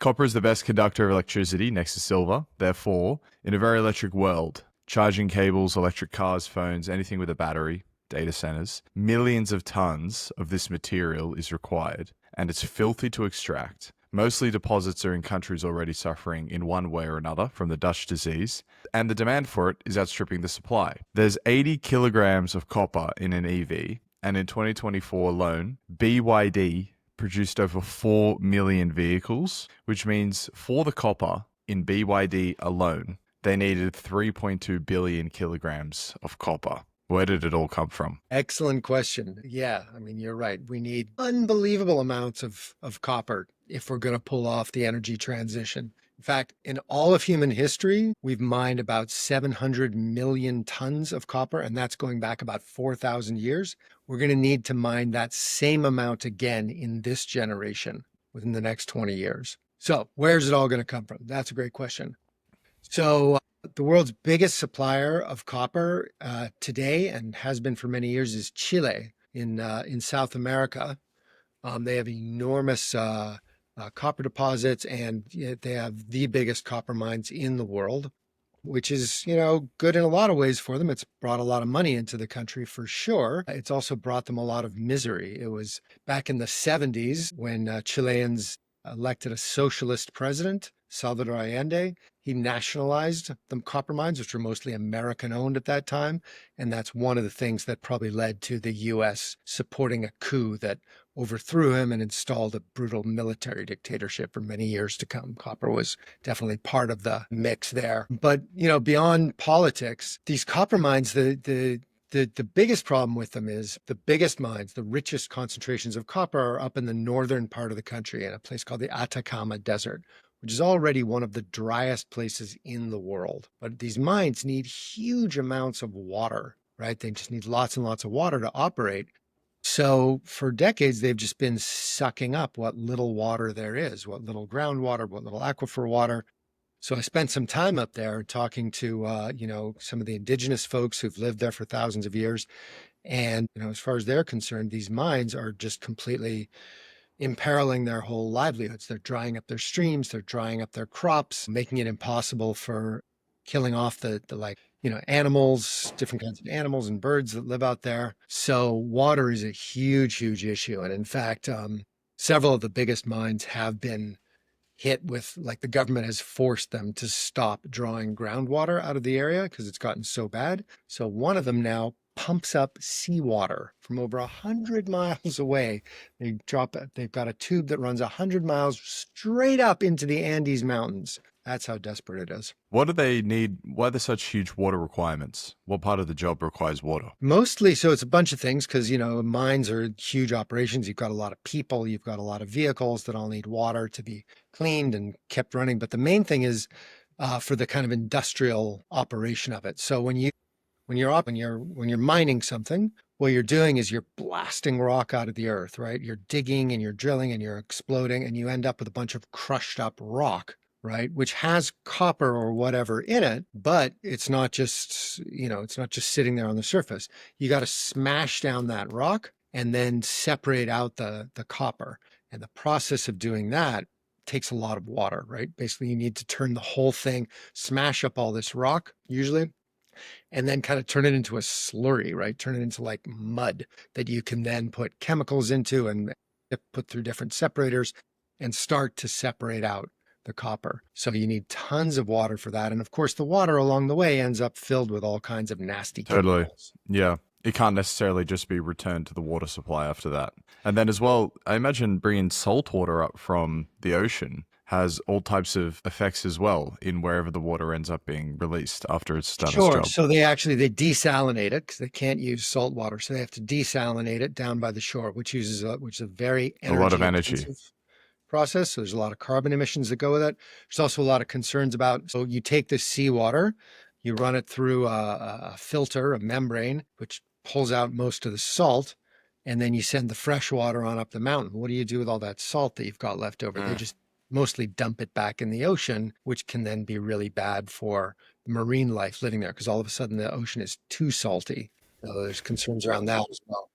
Copper is the best conductor of electricity next to silver. Therefore, in a very electric world, charging cables, electric cars, phones, anything with a battery, data centers, millions of tons of this material is required, and it's filthy to extract. Mostly deposits are in countries already suffering in one way or another from the Dutch disease, and the demand for it is outstripping the supply. There's 80 kilograms of copper in an EV, and in 2024 alone, BYD produced over 4 million vehicles, which means for the copper in BYD alone, they needed 3.2 billion kilograms of copper. Where did it all come from? Excellent question. Yeah, I mean, you're right. We need unbelievable amounts of copper if we're going to pull off the energy transition. In fact, in all of human history, we've mined about 700 million tons of copper, and that's going back about 4,000 years. We're going to need to mine that same amount again in this generation within the next 20 years. So where's it all going to come from? That's a great question. So the world's biggest supplier of copper today, and has been for many years, is Chile in South America. They have enormous copper deposits, and they have the biggest copper mines in the world, which is, good in a lot of ways for them. It's brought a lot of money into the country for sure. It's also brought them a lot of misery. It was back in the 70s when Chileans elected a socialist president, Salvador Allende. He nationalized the copper mines, which were mostly American owned at that time. And that's one of the things that probably led to the US supporting a coup that overthrew him and installed a brutal military dictatorship for many years to come. Copper was definitely part of the mix there. But, beyond politics, these copper mines, the biggest problem with them is the biggest mines, the richest concentrations of copper are up in the northern part of the country in a place called the Atacama Desert, which is already one of the driest places in the world. But these mines need huge amounts of water, right? They just need lots and lots of water to operate. So for decades, they've just been sucking up what little water there is, what little groundwater, what little aquifer water. So I spent some time up there talking to, some of the indigenous folks who've lived there for thousands of years. And, as far as they're concerned, these mines are just completely imperiling their whole livelihoods. They're drying up their streams, they're drying up their crops, making it impossible for killing off the animals, different kinds of animals and birds that live out there. So water is a huge, huge issue. And in fact, several of the biggest mines have been hit with, the government has forced them to stop drawing groundwater out of the area because it's gotten so bad. So one of them now pumps up seawater from over 100 miles away. They've got a tube that runs 100 miles straight up into the Andes Mountains. That's how desperate it is. What do they need? Why are there such huge water requirements? What part of the job requires water? Mostly, so it's a bunch of things because, mines are huge operations. You've got a lot of people, you've got a lot of vehicles that all need water to be cleaned and kept running. But the main thing is for the kind of industrial operation of it. So when you're mining something, what you're doing is you're blasting rock out of the earth, right? You're digging and you're drilling and you're exploding, and you end up with a bunch of crushed up rock, right? Which has copper or whatever in it, but it's not just sitting there on the surface. You got to smash down that rock and then separate out the copper. And the process of doing that takes a lot of water, right? Basically, you need to turn the whole thing, smash up all this rock, usually, and then kind of turn it into a slurry, right? Turn it into like mud that you can then put chemicals into and put through different separators and start to separate out the copper. So you need tons of water for that. And of course, the water along the way ends up filled with all kinds of nasty chemicals. Yeah. It can't necessarily just be returned to the water supply after that. And then as well, I imagine bringing salt water up from the ocean has all types of effects as well in wherever the water ends up being released after it's done its job. So they desalinate it because they can't use salt water. So they have to desalinate it down by the shore, which is a very a lot of energy process. So there's a lot of carbon emissions that go with it. There's also a lot of concerns about, so you take this seawater, you run it through a filter, a membrane, which pulls out most of the salt, and then you send the fresh water on up the mountain. What do you do with all that salt that you've got left over? They just mostly dump it back in the ocean, which can then be really bad for marine life living there because all of a sudden the ocean is too salty. So there's concerns around that as well.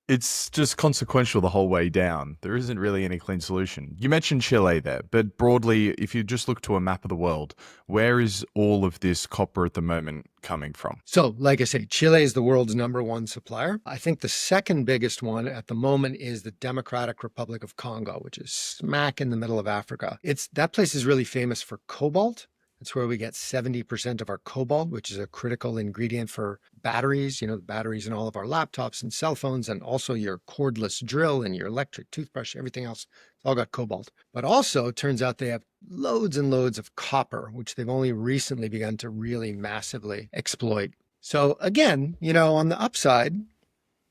It's just consequential the whole way down. There isn't really any clean solution. You mentioned Chile there, but broadly, if you just look to a map of the world, where is all of this copper at the moment coming from? So, like I say, Chile is the world's #1 supplier. I think the second biggest one at the moment is the Democratic Republic of Congo, which is smack in the middle of Africa. That place is really famous for cobalt. It's where we get 70% of our cobalt, which is a critical ingredient for batteries, the batteries in all of our laptops and cell phones, and also your cordless drill and your electric toothbrush, everything else. It's all got cobalt. But also, it turns out they have loads and loads of copper, which they've only recently begun to really massively exploit. So again, on the upside,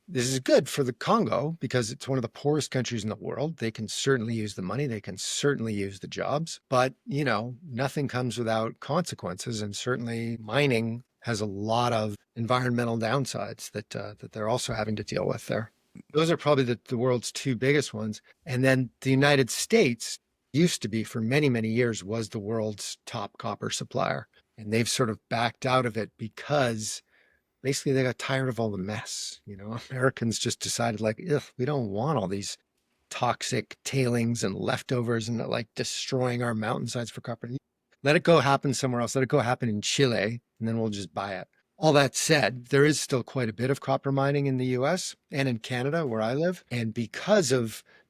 this is good for the Congo because it's one of the poorest countries in the world. They can certainly use the money. They can certainly use the jobs. But, nothing comes without consequences. And certainly mining has a lot of environmental downsides that they're also having to deal with there. Those are probably the world's two biggest ones. And then the United States used to be, for many, many years, was the world's top copper supplier. And they've sort of backed out of it because basically they got tired of all the mess. Americans just decided we don't want all these toxic tailings and leftovers and like destroying our mountainsides for copper. Let it go happen somewhere else. Let it go happen in Chile, and then we'll just buy it. All that said, there is still quite a bit of copper mining in the US and in Canada where I live. And because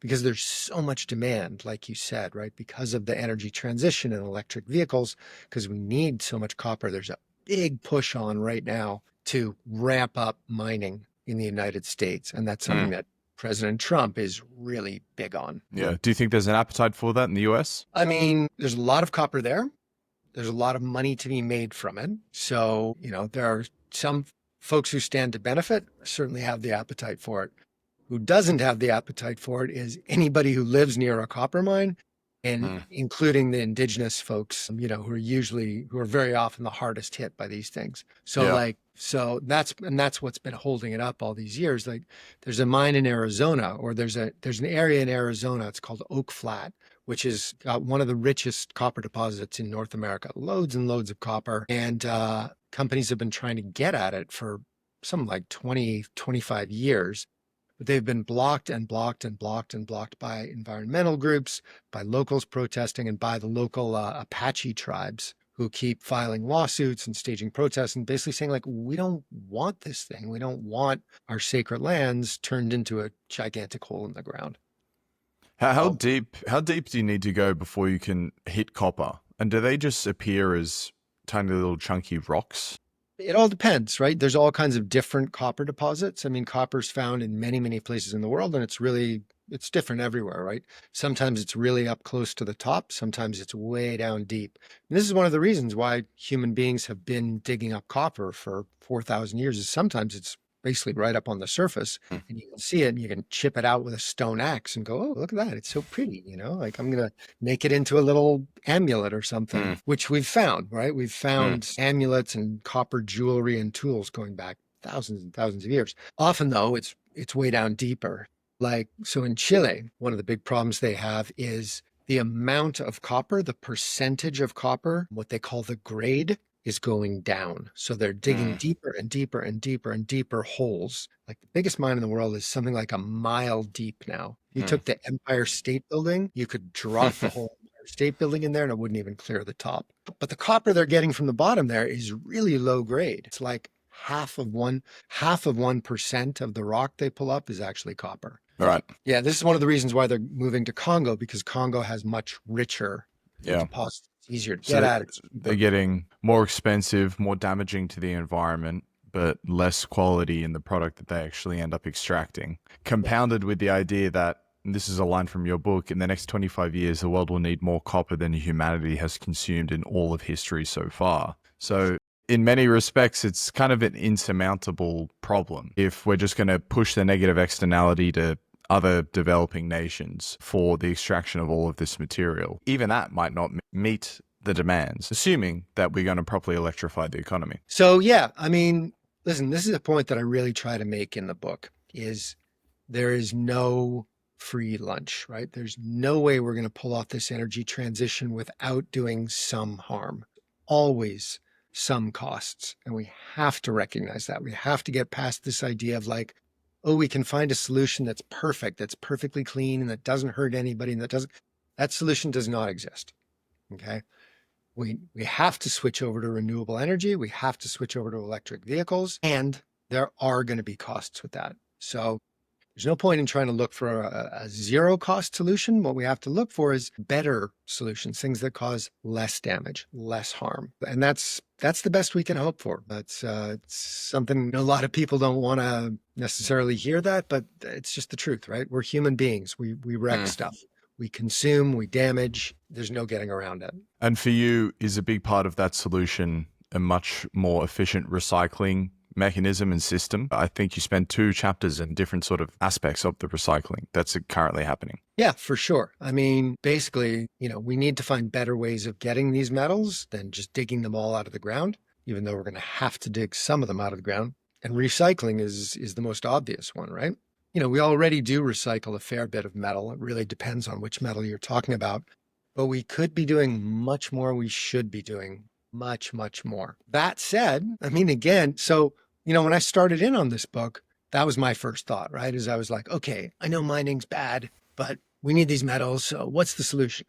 there's so much demand, like you said, right? Because of the energy transition and electric vehicles, because we need so much copper, there's a big push on right now to ramp up mining in the United States. And that's something that President Trump is really big on. Yeah. Do you think there's an appetite for that in the US? I mean, there's a lot of copper there. There's a lot of money to be made from it. So, there are some folks who stand to benefit, certainly have the appetite for it. Who doesn't have the appetite for it is anybody who lives near a copper mine, and including the indigenous folks, who are very often the hardest hit by these things. So that's what's been holding it up all these years. Like there's a mine in Arizona, or there's an area in Arizona, it's called Oak Flat, which is one of the richest copper deposits in North America, loads and loads of copper. And companies have been trying to get at it for something like 20, 25 years. But they've been blocked and blocked and blocked and blocked by environmental groups, by locals protesting, and by the local Apache tribes who keep filing lawsuits and staging protests and basically saying, we don't want this thing. We don't want our sacred lands turned into a gigantic hole in the ground. How deep do you need to go before you can hit copper? And do they just appear as tiny little chunky rocks? It all depends, right? There's all kinds of different copper deposits. I mean, copper's found in many, many places in the world, and it's different everywhere, right? Sometimes it's really up close to the top. Sometimes it's way down deep. And this is one of the reasons why human beings have been digging up copper for 4,000 years, is sometimes it's basically right up on the surface, and you can see it and you can chip it out with a stone axe and go, oh, look at that. It's so pretty, I'm going to make it into a little amulet or something, which we've found, right? We've found amulets and copper jewelry and tools going back thousands and thousands of years. Often though, it's way down deeper. So in Chile, one of the big problems they have is the amount of copper, the percentage of copper, what they call the grade, is going down. So they're digging deeper and deeper and deeper and deeper holes. Like the biggest mine in the world is something like a mile deep now. If you took the Empire State Building, you could drop the whole Empire State Building in there and it wouldn't even clear the top. But the copper they're getting from the bottom there is really low grade. It's like half of 1% of the rock they pull up is actually copper. All right. Yeah, this is one of the reasons why they're moving to Congo, because Congo has much richer deposits. Easier to get at. They're getting more expensive, more damaging to the environment, but less quality in the product that they actually end up extracting. Compounded with the idea that, and this is a line from your book, in the next 25 years, the world will need more copper than humanity has consumed in all of history so far. So in many respects, it's kind of an insurmountable problem if we're just going to push the negative externality to other developing nations for the extraction of all of this material. Even that might not meet the demands, assuming that we're going to properly electrify the economy. So yeah, I mean, listen, this is a point that I really try to make in the book, is there is no free lunch, right? There's no way we're going to pull off this energy transition without doing some harm. Always some costs. And we have to recognize that. We have to get past this idea of oh, we can find a solution that's perfect, that's perfectly clean, and that doesn't hurt anybody, and that solution does not exist. Okay. We have to switch over to renewable energy. We have to switch over to electric vehicles, and there are going to be costs with that. So there's no point in trying to look for a zero cost solution. What we have to look for is better solutions, things that cause less damage, less harm. And that's the best we can hope for. That's it's something a lot of people don't want to necessarily hear that, but it's just the truth, right? We're human beings. We wreck stuff. We consume, we damage. There's no getting around it. And for you, is a big part of that solution a much more efficient recycling mechanism and system? I think you spent 2 chapters in different sort of aspects of the recycling that's currently happening. Yeah, for sure. I mean, basically, we need to find better ways of getting these metals than just digging them all out of the ground, even though we're going to have to dig some of them out of the ground. And recycling is the most obvious one, right? We already do recycle a fair bit of metal. It really depends on which metal you're talking about. But we could be doing much more. We should be doing much, much more. That said, I mean, again, so, when I started in on this book, that was my first thought, right? Is I was like, okay, I know mining's bad, but we need these metals. So what's the solution?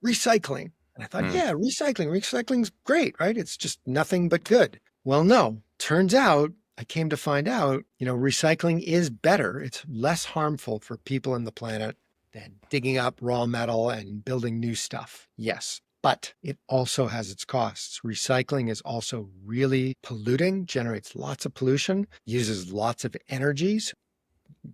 Recycling. And I thought, yeah, recycling's great, right? It's just nothing but good. Well, no, turns out I came to find out, recycling is better. It's less harmful for people and the planet than digging up raw metal and building new stuff. Yes, but it also has its costs. Recycling is also really polluting, generates lots of pollution, uses lots of energies,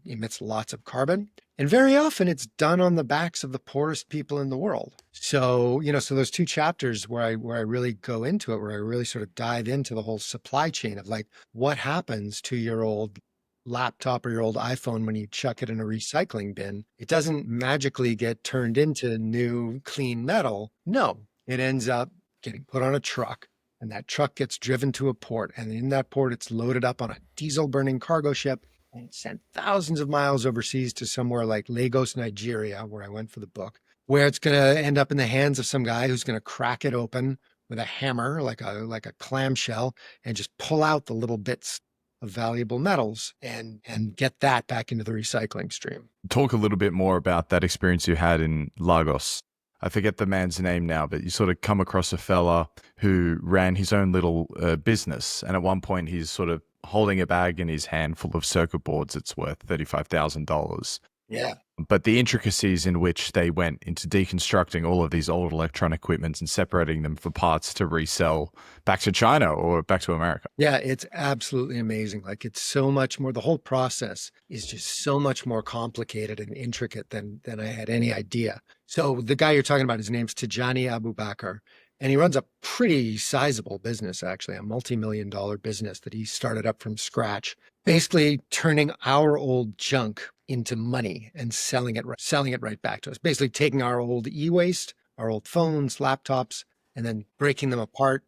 emits lots of carbon. And very often it's done on the backs of the poorest people in the world. So, so those 2 chapters where I really go into it, where I really sort of dive into the whole supply chain of like, what happens to your old laptop or your old iPhone when you chuck it in a recycling bin? It doesn't magically get turned into new clean metal. No, it ends up getting put on a truck. And that truck gets driven to a port. And in that port, it's loaded up on a diesel burning cargo ship and sent thousands of miles overseas to somewhere like Lagos, Nigeria, where I went for the book, where it's going to end up in the hands of some guy who's going to crack it open with a hammer, like a clamshell, and just pull out the little bits of valuable metals and get that back into the recycling stream. Talk a little bit more about that experience you had in Lagos. I forget the man's name now, but you sort of come across a fella who ran his own little business. And at one point he's sort of holding a bag in his hand full of circuit boards. It's worth $35,000. Yeah. But the intricacies in which they went into deconstructing all of these old electronic equipments and separating them for parts to resell back to China or back to America. Yeah, it's absolutely amazing. Like, it's so much more, the whole process is just so much more complicated and intricate than I had any idea. So the guy you're talking about, his name's Tijani Abubakar, and he runs a pretty sizable business, actually, a multi-million-dollar business that he started up from scratch, basically turning our old junk into money and selling it right back to us. Basically taking our old e-waste, our old phones, laptops, and then breaking them apart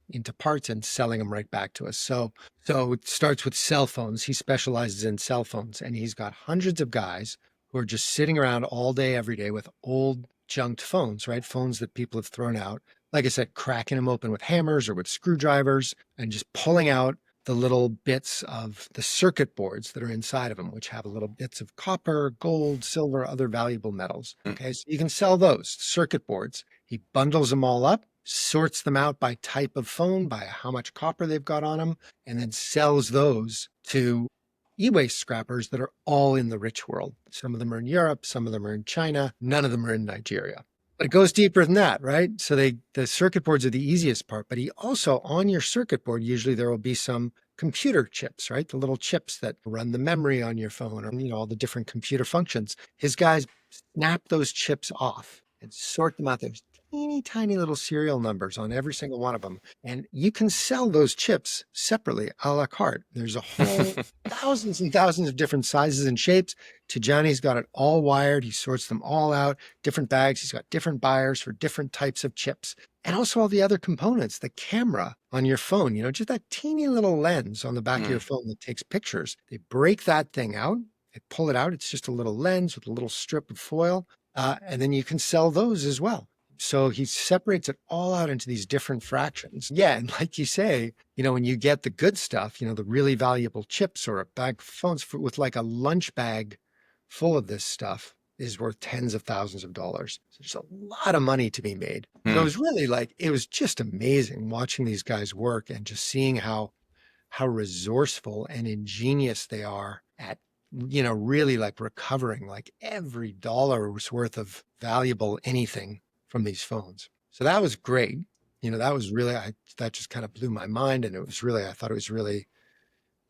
into parts and selling them right back to us. So it starts with cell phones. He specializes in cell phones, and he's got hundreds of guys who are just sitting around all day, every day with old junked phones, right? Phones that people have thrown out. Like I said, cracking them open with hammers or with screwdrivers and just pulling out the little bits of the circuit boards that are inside of them, which have little bits of copper, gold, silver, other valuable metals. Okay, so you can sell those circuit boards. He bundles them all up, sorts them out by type of phone, by how much copper they've got on them, and then sells those to e-waste scrappers that are all in the rich world. Some of them are in Europe, some of them are in China, none of them are in Nigeria. But it goes deeper than that, right? So the circuit boards are the easiest part, but he also, on your circuit board, usually there will be some computer chips, right? The little chips that run the memory on your phone, or, all the different computer functions. His guys snap those chips off and sort them out. There's teeny tiny little serial numbers on every single one of them. And you can sell those chips separately, a la carte. There's a whole thousands and thousands of different sizes and shapes. Tijani's got it all wired. He sorts them all out, different bags. He's got different buyers for different types of chips. And also all the other components, the camera on your phone, just that teeny little lens on the back of your phone that takes pictures. They break that thing out, they pull it out. It's just a little lens with a little strip of foil. And then you can sell those as well. So he separates it all out into these different fractions. Yeah. And like you say, when you get the good stuff, the really valuable chips or a bag of phones with like a lunch bag full of this stuff is worth tens of thousands of dollars. So there's a lot of money to be made. So it was really it was just amazing watching these guys work and just seeing how resourceful and ingenious they are at, really like recovering like every dollar's worth of valuable anything from these phones. So that was great. That was really, that just kind of blew my mind. And I thought it was really,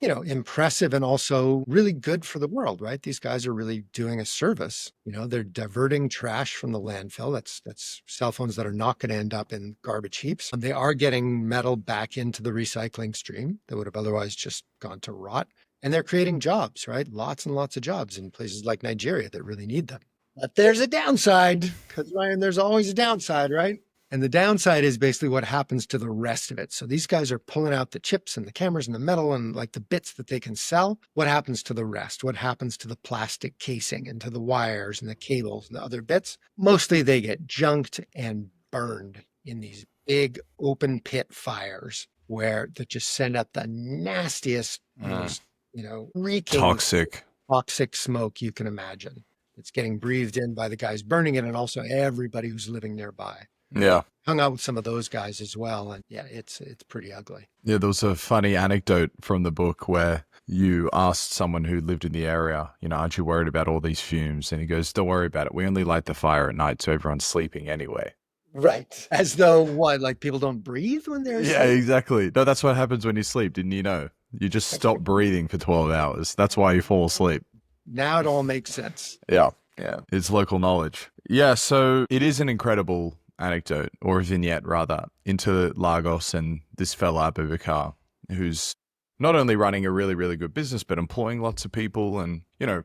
impressive and also really good for the world, right? These guys are really doing a service. They're diverting trash from the landfill. That's cell phones that are not going to end up in garbage heaps. And they are getting metal back into the recycling stream that would have otherwise just gone to rot. And they're creating jobs, right? Lots and lots of jobs in places like Nigeria that really need them. But there's a downside, because Ryan, there's always a downside, right? And the downside is basically what happens to the rest of it. So these guys are pulling out the chips and the cameras and the metal and like the bits that they can sell. What happens to the rest? What happens to the plastic casing and to the wires and the cables and the other bits? Mostly they get junked and burned in these big open pit fires that just send out the nastiest, most, reeking toxic smoke you can imagine. It's getting breathed in by the guys burning it and also everybody who's living nearby. Yeah. Hung out with some of those guys as well. And yeah, it's pretty ugly. Yeah, there was a funny anecdote from the book where you asked someone who lived in the area, aren't you worried about all these fumes? And he goes, don't worry about it. We only light the fire at night, so everyone's sleeping anyway. Right. As though like people don't breathe when they're asleep? Yeah, exactly. No, that's what happens when you sleep. Didn't you know? You just stop breathing for 12 hours. That's why you fall asleep. Now it all makes sense. Yeah. Yeah. It's local knowledge. Yeah. So it is an incredible anecdote, or a vignette rather, into Lagos and this fella Abubakar, who's not only running a really, really good business, but employing lots of people and,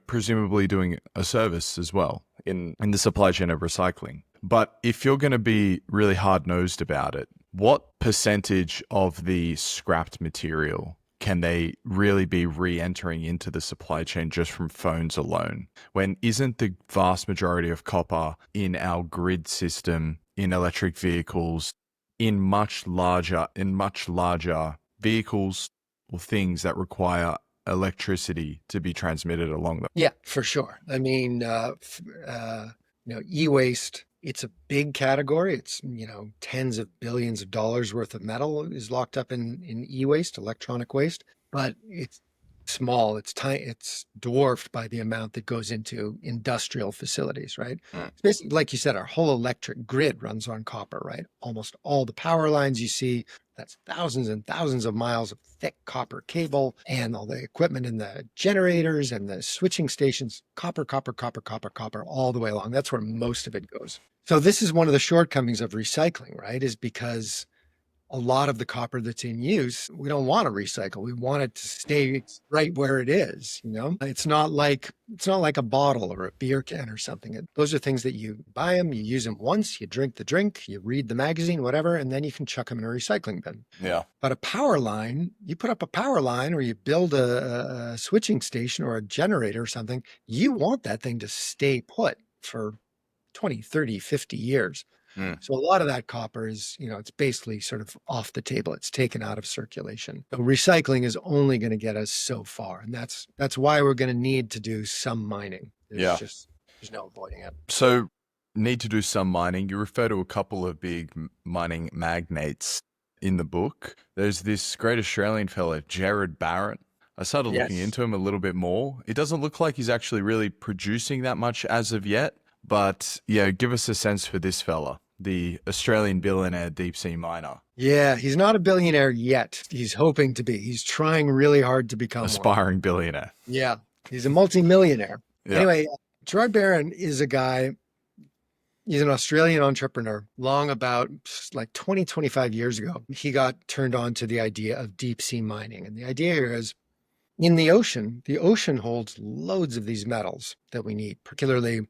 presumably doing a service as well in the supply chain of recycling. But if you're going to be really hard-nosed about it, what percentage of the scrapped material can they really be re-entering into the supply chain just from phones alone? When isn't the vast majority of copper in our grid system, in electric vehicles, in much larger vehicles or things that require electricity to be transmitted along them? Yeah, for sure. I mean, e-waste, it's a big category. It's, tens of billions of dollars worth of metal is locked up in e-waste, electronic waste, but it's small, it's tiny, it's dwarfed by the amount that goes into industrial facilities, right? It's basically, like you said, our whole electric grid runs on copper, right? Almost all the power lines you see, that's thousands and thousands of miles of thick copper cable, and all the equipment in the generators and the switching stations, copper, all the way along. That's where most of it goes. So this is one of the shortcomings of recycling, right? Is because a lot of the copper that's in use, we don't want to recycle. We want it to stay right where it is. It's not like a bottle or a beer can or something. Those are things that you buy them, you use them once, you drink the drink, you read the magazine, whatever, and then you can chuck them in a recycling bin. Yeah. But a power line, you put up a power line or you build a switching station or a generator or something, you want that thing to stay put for 20, 30, 50 years. So a lot of that copper is, it's basically sort of off the table. It's taken out of circulation. So recycling is only going to get us so far. And that's why we're going to need to do some mining. There's no avoiding it. So need to do some mining. You refer to a couple of big mining magnates in the book. There's this great Australian fellow, Gerard Barrett. I started looking into him a little bit more. It doesn't look like he's actually really producing that much as of yet. But yeah, give us a sense for this fella, the Australian billionaire deep sea miner. Yeah, he's not a billionaire yet. He's hoping to be. He's trying really hard to become aspiring one. Billionaire. Yeah, he's a multimillionaire. Yeah. Anyway, Gerard Barrett is a guy, he's an Australian entrepreneur. Long about like 20, 25 years ago, he got turned on to the idea of deep sea mining. And the idea here is in the ocean holds loads of these metals that we need, particularly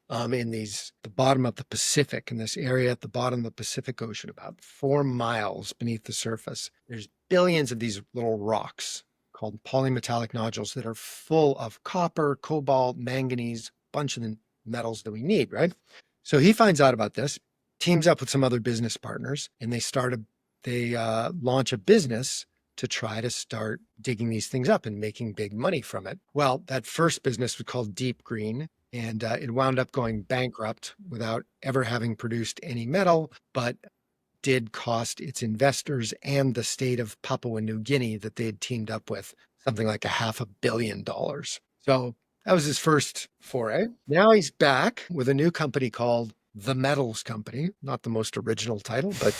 in the bottom of the Pacific, in this area at the bottom of the Pacific Ocean, about 4 miles beneath the surface. There's billions of these little rocks called polymetallic nodules that are full of copper, cobalt, manganese, a bunch of the metals that we need, right? So he finds out about this. teams up with some other business partners, and they launch a business to try to start digging these things up and making big money from it. Well, that first business was called Deep Green, and it wound up going bankrupt without ever having produced any metal, but did cost its investors and the state of Papua New Guinea that they had teamed up with something like $500 million. So that was his first foray. Now he's back with a new company called The Metals Company. Not the most original title, but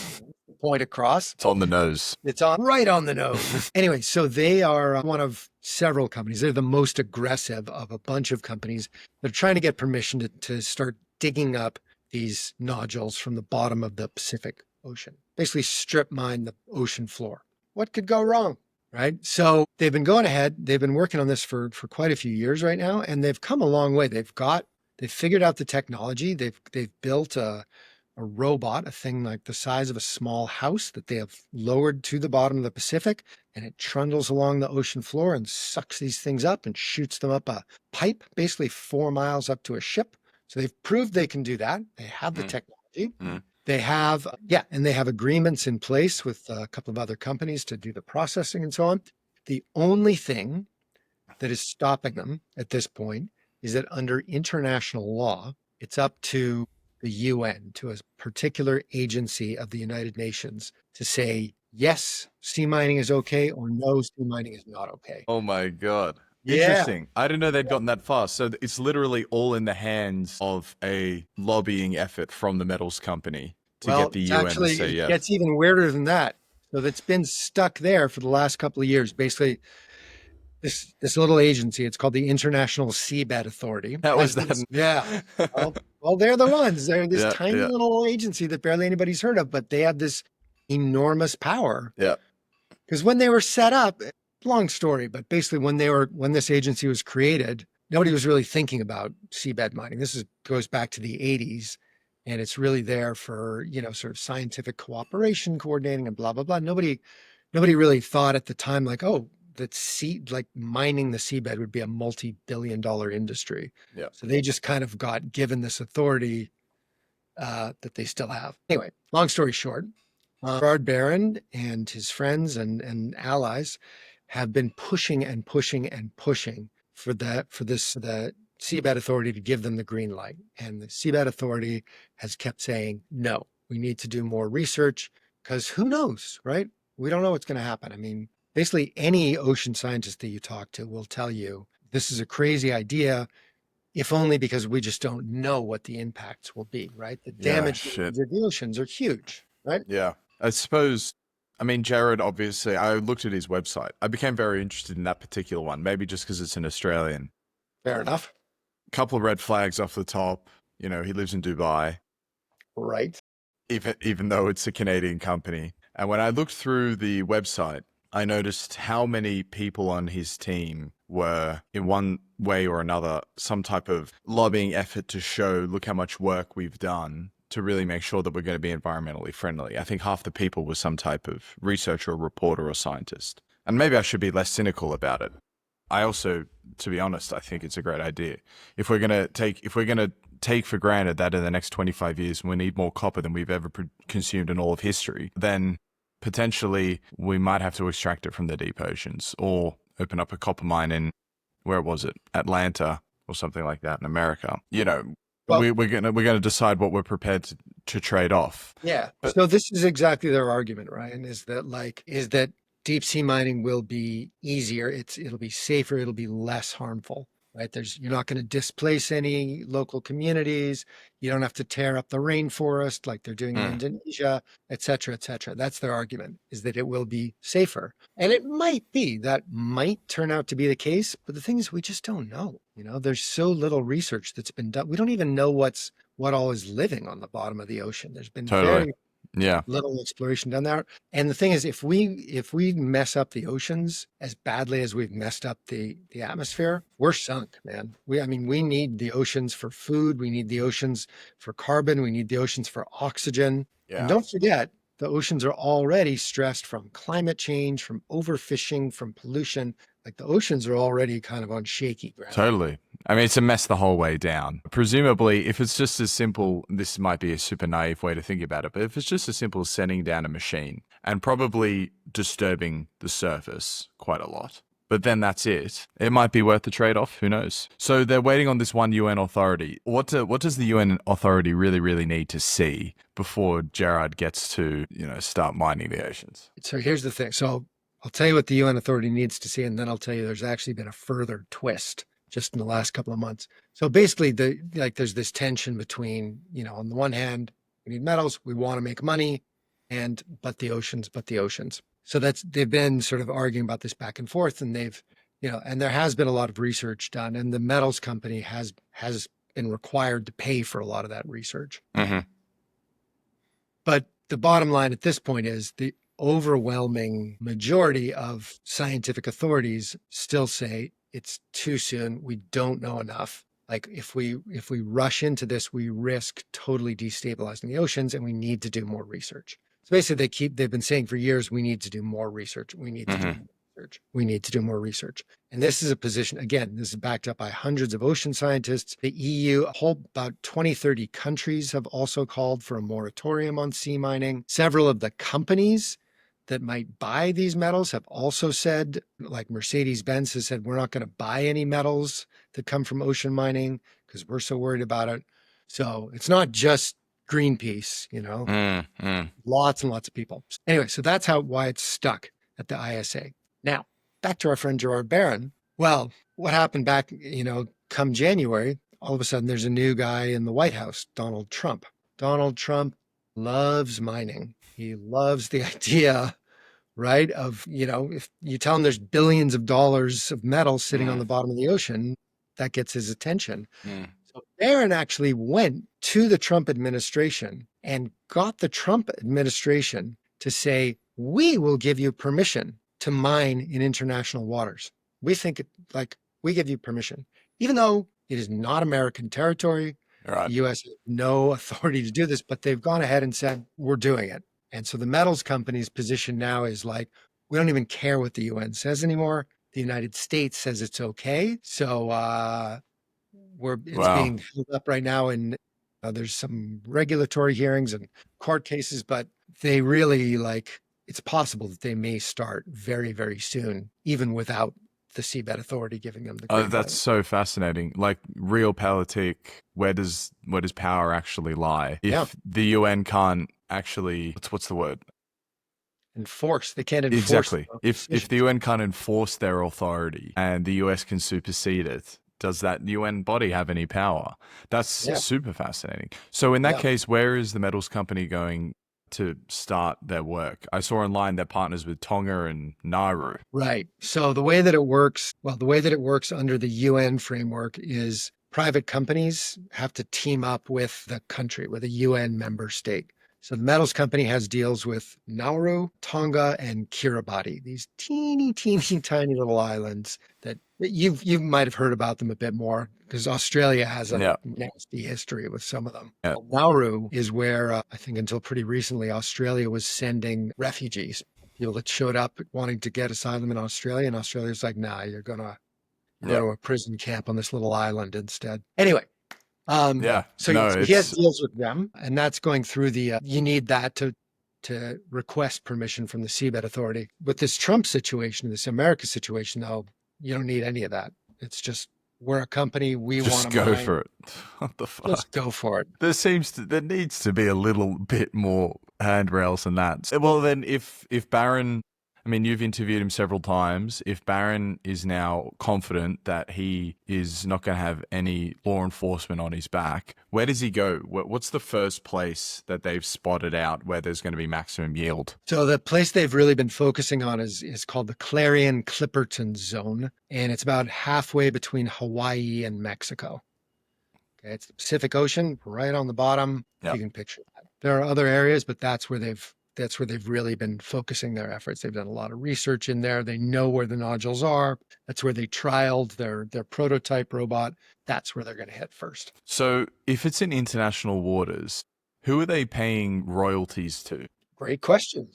point across. It's on the nose. It's on right on the nose. Anyway, so they are one of several companies. They're the most aggressive of a bunch of companies that are trying to get permission to start digging up these nodules from the bottom of the Pacific Ocean. Basically strip mine the ocean floor. What could go wrong? Right. So they've been going ahead. They've been working on this for quite a few years right now, and they've come a long way. They've figured out the technology. They've built a robot, a thing like the size of a small house that they have lowered to the bottom of the Pacific, and it trundles along the ocean floor and sucks these things up and shoots them up a pipe, basically 4 miles up to a ship. So they've proved they can do that. They have the technology. They have, and they have agreements in place with a couple of other companies to do the processing and so on. The only thing that is stopping them at this point is that under international law, it's up to the UN, to a particular agency of the United Nations, to say, yes, sea mining is okay, or no, sea mining is not okay. Oh my God. Yeah. Interesting. I didn't know they'd gotten that far. So it's literally all in the hands of a lobbying effort from the metals company to get the UN to say yes. It gets even weirder than that. So that's been stuck there for the last couple of years. Basically, this little agency, it's called the International Seabed Authority. That was that. Yeah. Well, they're the ones. They're this tiny little agency that barely anybody's heard of, but they have this enormous power. Yeah. Because when they were set up, long story, but basically when this agency was created, nobody was really thinking about seabed mining. This goes back to the 80s, and it's really there for, sort of scientific cooperation, coordinating, and blah, blah, blah. Nobody really thought at the time, like, oh, that mining the seabed would be a multi-billion-dollar industry. Yeah. So they just kind of got given this authority that they still have. Anyway, long story short, Gerard Barron and his friends and allies have been pushing and pushing and pushing for the Seabed Authority to give them the green light. And the Seabed Authority has kept saying, no, we need to do more research, because who knows, right? We don't know what's going to happen. I mean, basically any ocean scientist that you talk to will tell you this is a crazy idea, if only because we just don't know what the impacts will be, right? The damage to the oceans are huge, right? Yeah. I suppose, Jared, obviously, I looked at his website. I became very interested in that particular one, maybe just because it's an Australian. Fair enough. Couple of red flags off the top. He lives in Dubai. Right. Even though it's a Canadian company. And when I looked through the website, I noticed how many people on his team were, in one way or another, some type of lobbying effort to show, look how much work we've done to really make sure that we're going to be environmentally friendly. I think half the people were some type of researcher, reporter, or scientist. And maybe I should be less cynical about it. I also, to be honest, I think it's a great idea. If we're going to take for granted that in the next 25 years we need more copper than we've ever consumed in all of history, then potentially we might have to extract it from the deep oceans or open up a copper mine in, where was it, Atlanta or something like that in America. Well, we're gonna decide what we're prepared to trade off. Yeah. So this is exactly their argument, Ryan, is that deep sea mining will be easier. It'll be safer. It'll be less harmful, right? You're not going to displace any local communities. You don't have to tear up the rainforest like they're doing in Indonesia, et cetera, et cetera. That's their argument, is that it will be safer. And it that might turn out to be the case. But the thing is, we just don't know. There's so little research that's been done. We don't even know what all is living on the bottom of the ocean. There's been very little exploration done there. And the thing is, if we mess up the oceans as badly as we've messed up the atmosphere, we're sunk, man. We need the oceans for food. We need the oceans for carbon. We need the oceans for oxygen. Yeah. And don't forget, the oceans are already stressed from climate change, from overfishing, from pollution. Like the oceans are already kind of on shaky ground. Totally. I mean, it's a mess the whole way down. Presumably, if it's just as simple, this might be a super naive way to think about it, but if it's just as simple as sending down a machine and probably disturbing the surface quite a lot, but then that's it, it might be worth the trade-off. Who knows? So they're waiting on this one UN authority. What does the UN authority really need to see before Gerard gets to, start mining the oceans? So here's the thing. So I'll tell you what the UN authority needs to see, and then I'll tell you there's actually been a further twist just in the last couple of months. So basically, there's this tension between, on the one hand, we need metals, we want to make money, but the oceans. So they've been sort of arguing about this back and forth, and and there has been a lot of research done, and the metals company has been required to pay for a lot of that research. Mm-hmm. But the bottom line at this point is the overwhelming majority of scientific authorities still say it's too soon. We don't know enough. Like if we rush into this, we risk totally destabilizing the oceans, and we need to do more research. So basically they've been saying for years, we need to do more research. We need to do more research. We need to do more research. And this is a position, again, this is backed up by hundreds of ocean scientists. The EU, about 20, 30 countries have also called for a moratorium on sea mining. Several of the companies that might buy these metals have also said, like Mercedes-Benz has said, we're not going to buy any metals that come from ocean mining because we're so worried about it. So it's not just Greenpeace, lots and lots of people. Anyway, so that's why it's stuck at the ISA. Now, back to our friend Gerard Barron. Well, what happened back, come January, all of a sudden there's a new guy in the White House, Donald Trump. Donald Trump loves mining. He loves the idea, right, of, if you tell him there's billions of dollars of metal sitting on the bottom of the ocean, that gets his attention. So Barron actually went to the Trump administration and got the Trump administration to say, we will give you permission to mine in international waters. We think we give you permission, even though it is not American territory. Right. The U.S. has no authority to do this, but they've gone ahead and said, we're doing it. And so the metals company's position now is like, we don't even care what the UN says anymore. The United States says it's okay. So it's being held up right now, and there's some regulatory hearings and court cases, but they really it's possible that they may start very, very soon, even without the Seabed Authority giving them the green light. That's so fascinating. Like realpolitik, where does power actually lie? If the UN can't actually, what's the word? Enforce. They can't enforce. Exactly. If the UN can't enforce their authority and the US can supersede it, does that UN body have any power? That's super fascinating. So in that case, where is the metals company going to start their work? I saw online they're partners with Tonga and Nauru. Right. So the way that it works under the UN framework is private companies have to team up with the country, with a UN member state. So the metals company has deals with Nauru, Tonga, and Kiribati, these teeny, tiny little islands that you might have heard about them a bit more because Australia has a nasty history with some of them. Yeah. Nauru is where I think until pretty recently, Australia was sending refugees, people that showed up wanting to get asylum in Australia. And Australia's like, nah, you're going to go to a prison camp on this little island instead. Anyway. He has deals with them, and that's going through you need that to request permission from the Seabed Authority. With this Trump situation, this America situation, though, you don't need any of that. It's just, we're a company, we want to just go for it. What the fuck? Just go for it. There needs to be a little bit more handrails than that. Well, then if Barron, I mean, you've interviewed him several times. If Barron is now confident that he is not going to have any law enforcement on his back, where does he go? What's the first place that they've spotted out where there's going to be maximum yield? So the place they've really been focusing on is called the Clarion-Clipperton Zone, and it's about halfway between Hawaii and Mexico. Okay, it's the Pacific Ocean, right on the bottom. Yep. You can picture that. There are other areas, but that's where they've really been focusing their efforts. They've done a lot of research in there. They know where the nodules are. That's where they trialed their prototype robot. That's where they're going to hit first. So if it's in international waters, who are they paying royalties to? Great question.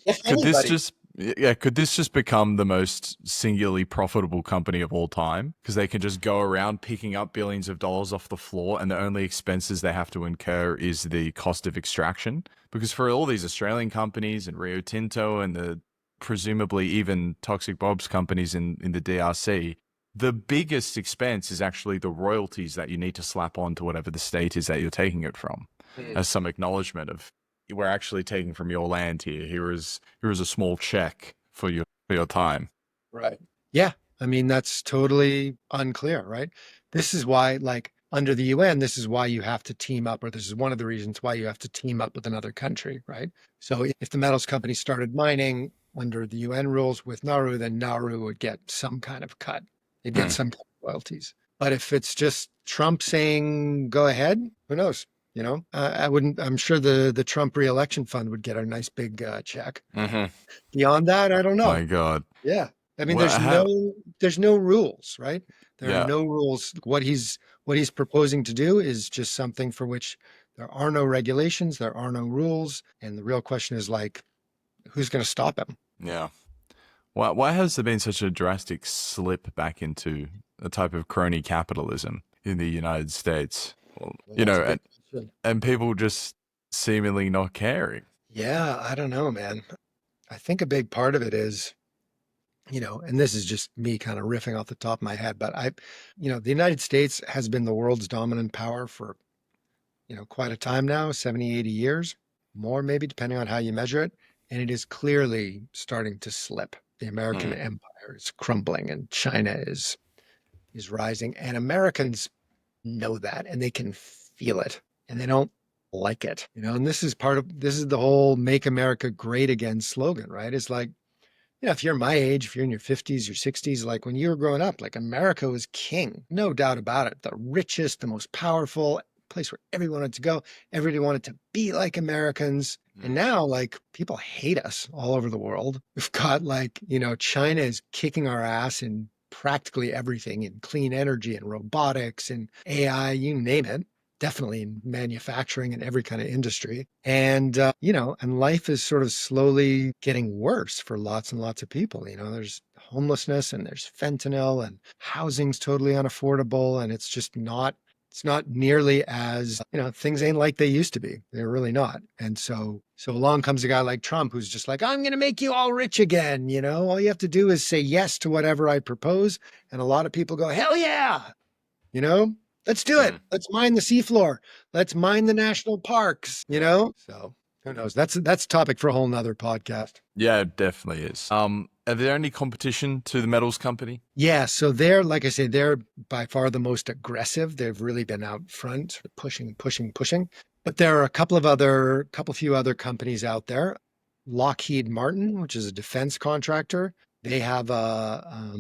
Yeah, could this just become the most singularly profitable company of all time? Because they can just go around picking up billions of dollars off the floor, and the only expenses they have to incur is the cost of extraction. Because for all these Australian companies and Rio Tinto and the presumably even Toxic Bob's companies in the DRC, the biggest expense is actually the royalties that you need to slap on to whatever the state is that you're taking it from, as some acknowledgement of we're actually taking from your land here. Here is a small check for your time. Right. Yeah. I mean, that's totally unclear, right? This is why, like, under the UN, this is why you have to team up, or this is one of the reasons why you have to team up with another country, right? So if the metals company started mining under the UN rules with Nauru, then Nauru would get some kind of cut. They'd get some kind of royalties. But if it's just Trump saying, go ahead, who knows? You know, I wouldn't, I'm sure the Trump reelection fund would get a nice big check. Beyond that, I don't know. My God. Yeah. I mean, Well, how, there's no rules, right? There are yeah. no rules. What he's proposing to do is just something for which there are no regulations, there are no rules, and the real question is like, who's going to stop him? Yeah. Why has there been such a drastic slip back into a type of crony capitalism in the United States? Well, Well, you that's a know, big question. and people just seemingly not caring. Yeah, I don't know, man. I think a big part of it is, and this is just me kind of riffing off the top of my head, but the United States has been the world's dominant power for, quite a time now, 70, 80 years, more maybe, depending on how you measure it. And it is clearly starting to slip. The American empire is crumbling and China is rising. And Americans know that and they can feel it and they don't like it. And this is the whole Make America Great Again slogan, right? It's like, if you're my age, if you're in your 50s, your 60s, like when you were growing up, like America was king, no doubt about it. The richest, the most powerful place where everyone wanted to go. Everybody wanted to be like Americans. And now, like, people hate us all over the world. We've got, like, China is kicking our ass in practically everything, in clean energy and robotics and AI, you name it. Definitely in manufacturing and every kind of industry. And, and life is sort of slowly getting worse for lots and lots of people. There's homelessness and there's fentanyl and housing's totally unaffordable. And it's not nearly as, things ain't like they used to be. They're really not. And so along comes a guy like Trump, who's just like, I'm going to make you all rich again. All you have to do is say yes to whatever I propose. And a lot of people go, hell yeah. Let's do it. Let's mine the seafloor. Let's mine the national parks, So who knows? That's a topic for a whole nother podcast. Yeah, it definitely is. Are there any competition to the metals company? Yeah. So like I say, they're by far the most aggressive. They've really been out front, pushing. But there are a few other companies out there. Lockheed Martin, which is a defense contractor, they have a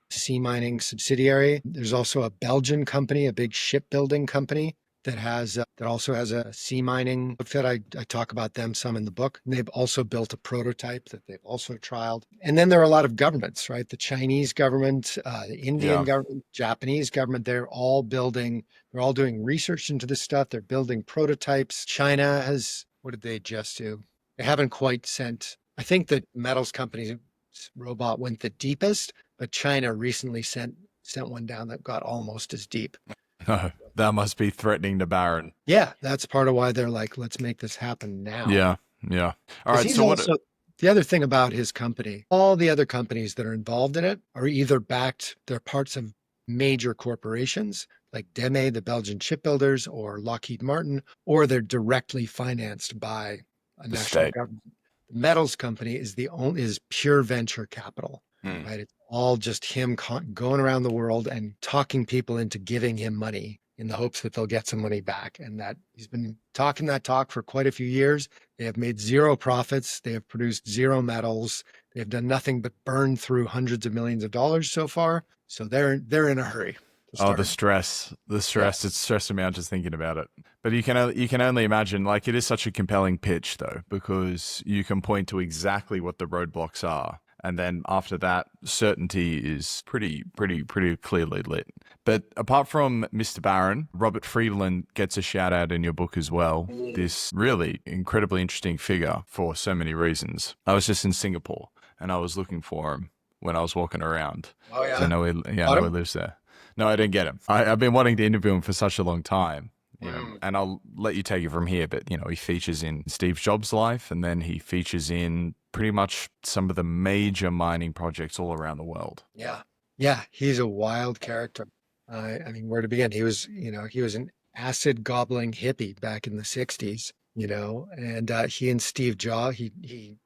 sea mining subsidiary. There's also a Belgian company, a big shipbuilding company that also has a sea mining outfit. I talk about them some in the book. And they've also built a prototype that they've also trialed. And then there are a lot of governments, right? The Chinese government, the Indian government, Japanese government, they're all doing research into this stuff. They're building prototypes. China what did they just do? They haven't quite sent, I think the metals company's robot went the deepest, but China recently sent one down that got almost as deep. No, that must be threatening to Barron. Yeah, that's part of why they're like, let's make this happen now. Yeah. All right. So the other thing about his company, all the other companies that are involved in it are either they're parts of major corporations like DEME, the Belgian shipbuilders, or Lockheed Martin, or they're directly financed by a national government. The metals company is pure venture capital, right? It's all just him going around the world and talking people into giving him money in the hopes that they'll get some money back. And that he's been talking that talk for quite a few years. They have made zero profits. They have produced zero metals. They've done nothing but burn through hundreds of millions of dollars so far. So they're in a hurry. Oh, the stress. Yeah. It's stressing me out just thinking about it. But you can only imagine, like, it is such a compelling pitch though, because you can point to exactly what the roadblocks are. And then after that, certainty is pretty clearly lit. But apart from Mr. Barron, Robert Friedland gets a shout out in your book as well. This really incredibly interesting figure for so many reasons. I was just in Singapore and I was looking for him when I was walking around. Oh, So I know he lives there. No, I didn't get him. I've been wanting to interview him for such a long time. And I'll let you take it from here, but he features in Steve Jobs' life, and then he features in pretty much some of the major mining projects all around the world. Yeah, he's a wild character. I mean, where to begin? He was an acid gobbling hippie back in the 60s, and he and Steve Jobs, he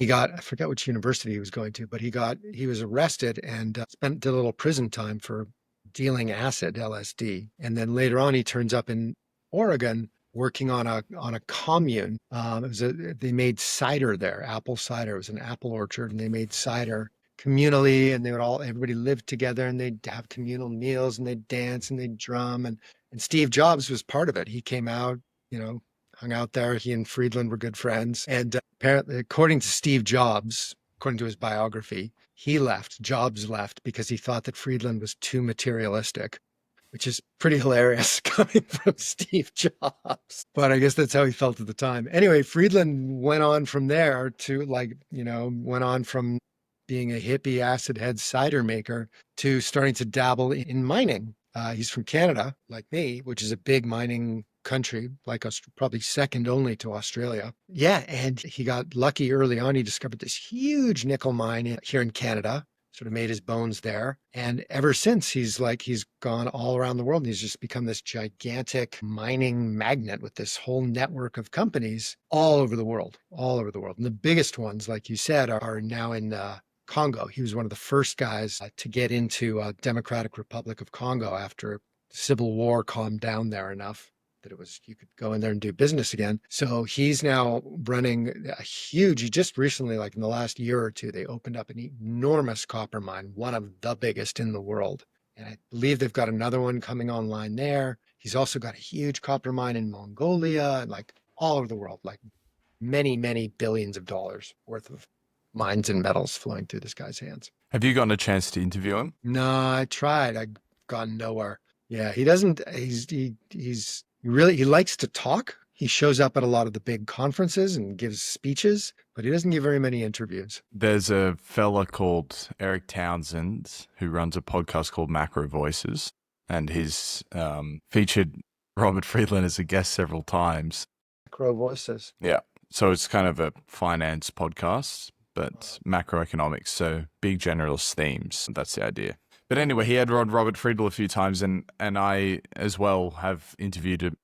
got, I forget which university he was going to, but he was arrested and did a little prison time for dealing acid, LSD. And then later on, he turns up in Oregon working on a commune. They made cider there, apple cider. It was an apple orchard, and they made cider communally, and everybody lived together, and they'd have communal meals, and they'd dance, and they'd drum. And Steve Jobs was part of it. He came out, hung out there. He and Friedland were good friends. And apparently, according to Steve Jobs, according to his biography, Jobs left because he thought that Friedland was too materialistic, which is pretty hilarious coming from Steve Jobs. But I guess that's how he felt at the time. Anyway, Friedland went on from there to went on from being a hippie acid head cider maker to starting to dabble in mining. He's from Canada, like me, which is a big mining country, like us, probably second only to Australia. Yeah, and he got lucky early on. He discovered this huge nickel mine here in Canada, sort of made his bones there. And ever since, he's gone all around the world, and he's just become this gigantic mining magnet with this whole network of companies all over the world. And the biggest ones, like you said, are now in Congo. He was one of the first guys to get into Democratic Republic of Congo after the civil war calmed down there enough that you could go in there and do business again. So he's now running he just recently, like in the last year or two, they opened up an enormous copper mine, one of the biggest in the world. And I believe they've got another one coming online there. He's also got a huge copper mine in Mongolia, and like all over the world, like many, many billions of dollars worth of mines and metals flowing through this guy's hands. Have you gotten a chance to interview him? No, I tried. I've gone nowhere. Yeah, he doesn't, he likes to talk. He shows up at a lot of the big conferences and gives speeches, but he doesn't give very many interviews. There's a fella called Eric Townsend who runs a podcast called Macro Voices, and he's featured Robert Friedland as a guest several times. Macro Voices. Yeah. So it's kind of a finance podcast, but macroeconomics, so big generalist themes. That's the idea. But anyway, he had Robert Friedland a few times, and I as well have interviewed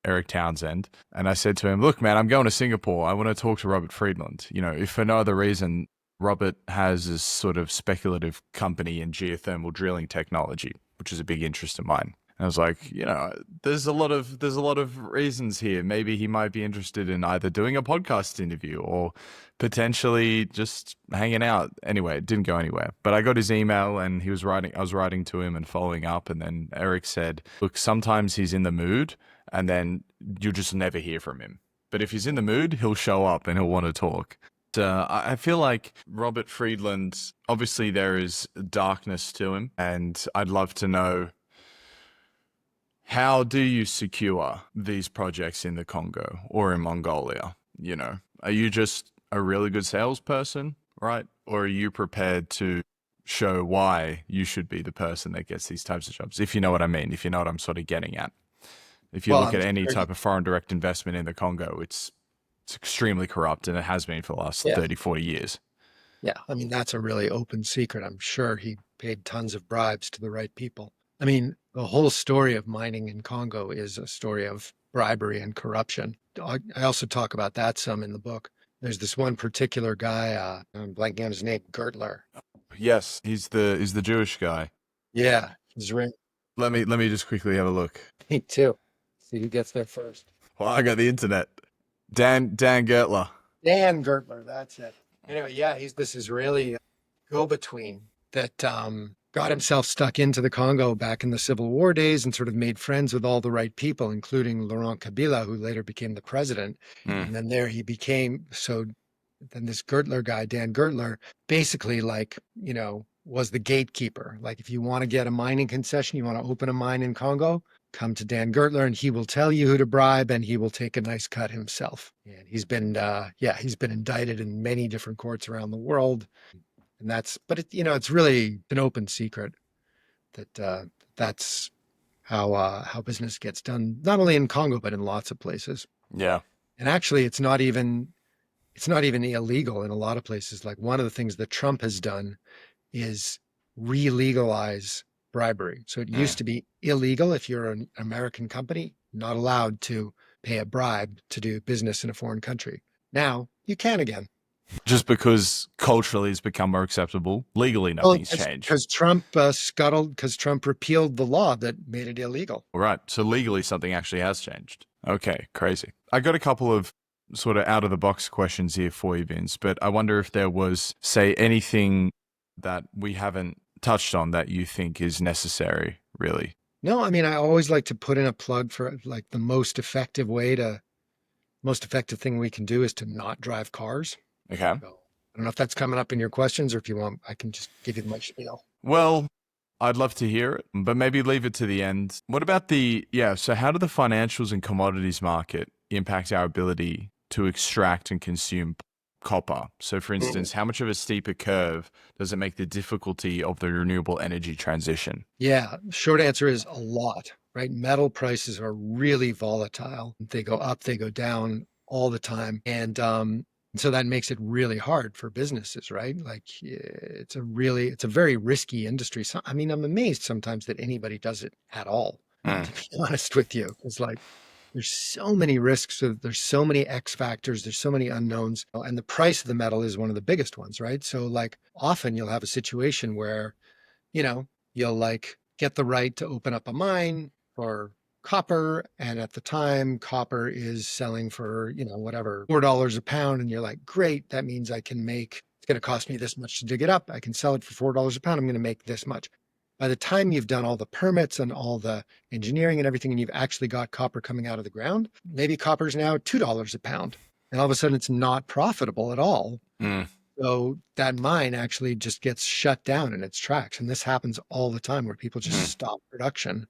Eric Townsend. And I said to him, look, man, I'm going to Singapore. I want to talk to Robert Friedland. If for no other reason, Robert has this sort of speculative company in geothermal drilling technology, which is a big interest of mine. And I was like, there's a lot of reasons here. Maybe he might be interested in either doing a podcast interview or potentially just hanging out. Anyway, it didn't go anywhere. But I got his email, and I was writing to him and following up. And then Eric said, look, sometimes he's in the mood, and then you just never hear from him. But if he's in the mood, he'll show up and he'll want to talk. I feel like Robert Friedland, obviously there is darkness to him, and I'd love to know, how do you secure these projects in the Congo or in Mongolia? Are you just a really good salesperson, right? Or are you prepared to show why you should be the person that gets these types of jobs? If you know what I mean, if you know what I'm sort of getting at. If you look at any type of foreign direct investment in the Congo, it's extremely corrupt, and it has been for the last 30, 40 years. Yeah, I mean, that's a really open secret. I'm sure he paid tons of bribes to the right people. I mean, the whole story of mining in Congo is a story of bribery and corruption. I also talk about that some in the book. There's this one particular guy, I'm blanking on his name, Gertler. Yes, he's the Jewish guy. Yeah, he's right. Let me just quickly have a look. Me too. See who gets there first. Well, I got the internet. Dan Gertler. Dan Gertler, that's it. Anyway, yeah, he's this Israeli go-between that got himself stuck into the Congo back in the Civil War days and sort of made friends with all the right people, including Laurent Kabila, who later became the president. And then there he became, so then this Gertler guy, Dan Gertler, basically like, was the gatekeeper. Like if you want to get a mining concession, you want to open a mine in Congo, come to Dan Gertler and he will tell you who to bribe and he will take a nice cut himself. And he's been indicted in many different courts around the world. And but it's really an open secret that that's how business gets done, not only in Congo, but in lots of places. Yeah. And actually it's not even illegal in a lot of places. Like one of the things that Trump has done is re-legalize bribery. So it used to be illegal if you're an American company, not allowed to pay a bribe to do business in a foreign country. Now you can again. Just because culturally it's become more acceptable, legally nothing's changed. Because Trump repealed the law that made it illegal. Right. So legally something actually has changed. Okay, crazy. I got a couple of sort of out of the box questions here for you, Vince, but I wonder if there was, say, anything that we haven't touched on that you think is necessary, really. No, I mean, I always like to put in a plug for like the most effective thing we can do is to not drive cars. Okay. So, I don't know if that's coming up in your questions or if you want, I can just give you my spiel. Well, I'd love to hear it, but maybe leave it to the end. What about so how do the financials and commodities market impact our ability to extract and consume copper? So for instance, how much of a steeper curve does it make the difficulty of the renewable energy transition? Yeah, short answer is a lot, right? Metal prices are really volatile. They go up, they go down all the time. And so that makes it really hard for businesses, right? Like it's a very risky industry. So, I mean, I'm amazed sometimes that anybody does it at all, to be honest with you. It's like, there's so many risks. There's so many X factors. There's so many unknowns. And the price of the metal is one of the biggest ones, right? So like often you'll have a situation where, you'll like get the right to open up a mine for copper. And at the time, copper is selling for, whatever, $4 a pound. And you're like, great, that means it's going to cost me this much to dig it up. I can sell it for $4 a pound. I'm going to make this much. By the time you've done all the permits and all the engineering and everything, and you've actually got copper coming out of the ground, maybe copper's now $2 a pound. And all of a sudden it's not profitable at all. So that mine actually just gets shut down in its tracks. And this happens all the time where people just stop production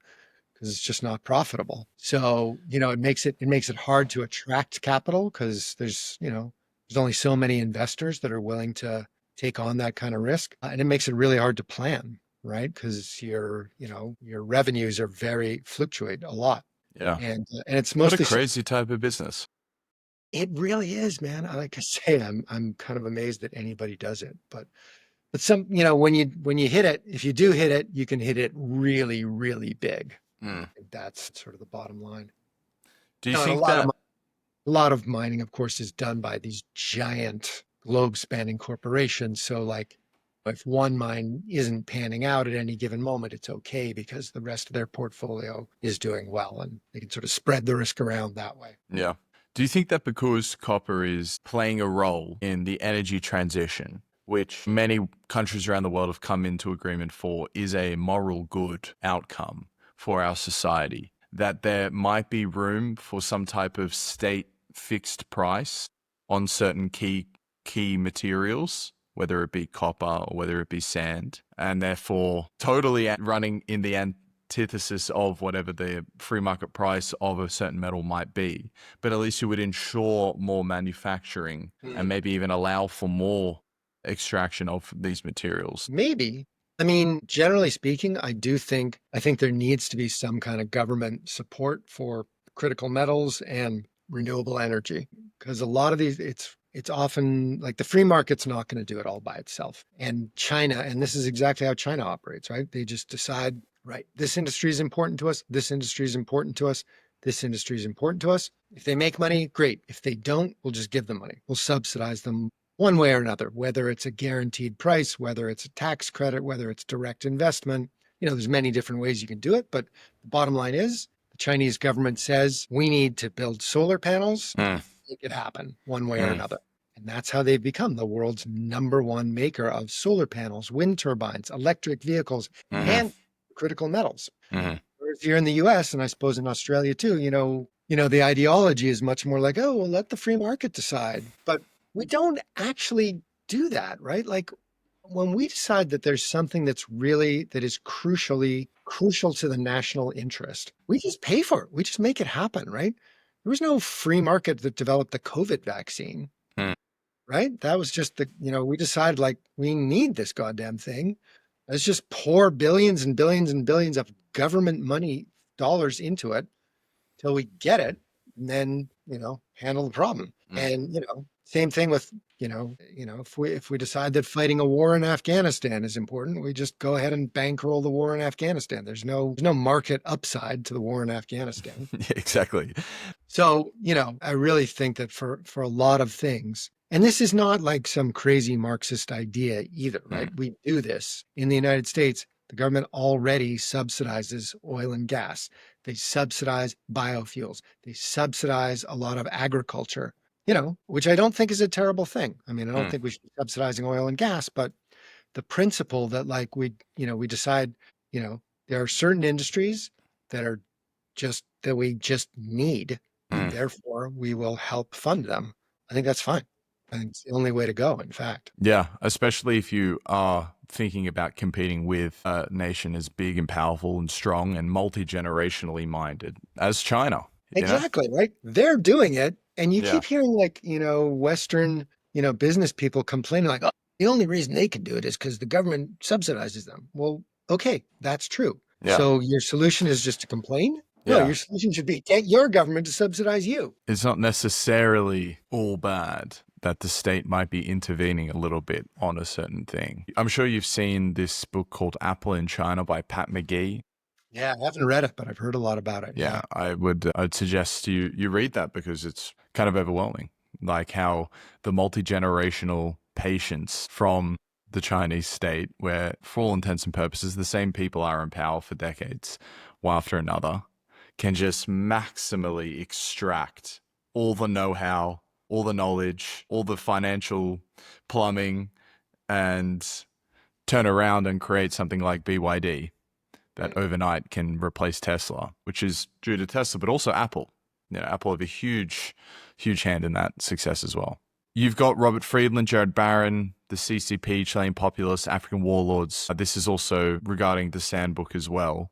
because it's just not profitable. So, it makes it hard to attract capital because there's only so many investors that are willing to take on that kind of risk. And it makes it really hard to plan. Right, because your revenues are fluctuate a lot. Yeah, and it's mostly what a crazy type of business. It really is, man. Like I say, I'm kind of amazed that anybody does it. But some, when you hit it, if you do hit it, you can hit it really, really big. And that's sort of the bottom line. Do you think that a lot of mining, of course, is done by these giant globe-spanning corporations? So like, if one mine isn't panning out at any given moment, it's okay because the rest of their portfolio is doing well and they can sort of spread the risk around that way. Yeah. Do you think that because copper is playing a role in the energy transition, which many countries around the world have come into agreement for, is a moral good outcome for our society, that there might be room for some type of state fixed price on certain key materials, whether it be copper or whether it be sand, and therefore totally running in the antithesis of whatever the free market price of a certain metal might be. But at least you would ensure more manufacturing and maybe even allow for more extraction of these materials. Maybe. I mean, generally speaking, I think there needs to be some kind of government support for critical metals and renewable energy, because a lot of these, it's often like the free market's not going to do it all by itself. And China, and this is exactly how China operates, right? They just decide, right, this industry is important to us. This industry is important to us. This industry is important to us. If they make money, great. If they don't, we'll just give them money. We'll subsidize them one way or another, whether it's a guaranteed price, whether it's a tax credit, whether it's direct investment. There's many different ways you can do it. But the bottom line is the Chinese government says we need to build solar panels. Make it happen one way or another. And that's how they've become the world's number-one maker of solar panels, wind turbines, electric vehicles, and critical metals. Whereas here in the US, and I suppose in Australia too, the ideology is much more like, oh, well, let the free market decide. But we don't actually do that, right? Like when we decide that there's something that is crucial to the national interest, we just pay for it. We just make it happen, right? There was no free market that developed the COVID vaccine, Mm. right? That was just we decided like we need this goddamn thing. Let's just pour billions and billions and billions of government money dollars into it till we get it, and then handle the problem. And same thing with if we decide that fighting a war in Afghanistan is important, we just go ahead and bankroll the war in Afghanistan. There's no market upside to the war in Afghanistan. Yeah, exactly. So I really think that for a lot of things, and this is not like some crazy Marxist idea either, right? We do this in the United States. The government already subsidizes oil and gas. They subsidize biofuels. They subsidize a lot of agriculture, which I don't think is a terrible thing. I mean, I don't think we should be subsidizing oil and gas, but the principle that like we decide, there are certain industries that are that we just need, and therefore we will help fund them. I think that's fine. I think it's the only way to go, in fact. Yeah, especially if you are thinking about competing with a nation as big and powerful and strong and multi-generationally minded as China. Exactly, right? They're doing it. And you keep hearing like, Western, business people complaining like, oh, the only reason they can do it is because the government subsidizes them. Well, okay, that's true. Yeah. So your solution is just to complain? No, your solution should be get your government to subsidize you. It's not necessarily all bad that the state might be intervening a little bit on a certain thing. I'm sure you've seen this book called Apple in China by Pat McGee. Yeah, I haven't read it, but I've heard a lot about it. Yeah, I'd suggest you read that because it's kind of overwhelming. Like how the multi-generational patience from the Chinese state, where for all intents and purposes, the same people are in power for decades, one after another, can just maximally extract all the know-how, all the knowledge, all the financial plumbing, and turn around and create something like BYD that overnight can replace Tesla, which is due to Tesla, but also Apple. Apple have a huge hand in that success as well. You've got Robert Friedland, Jared Barron, the CCP, Chilean populists, African warlords. This is also regarding the Sandbook as well.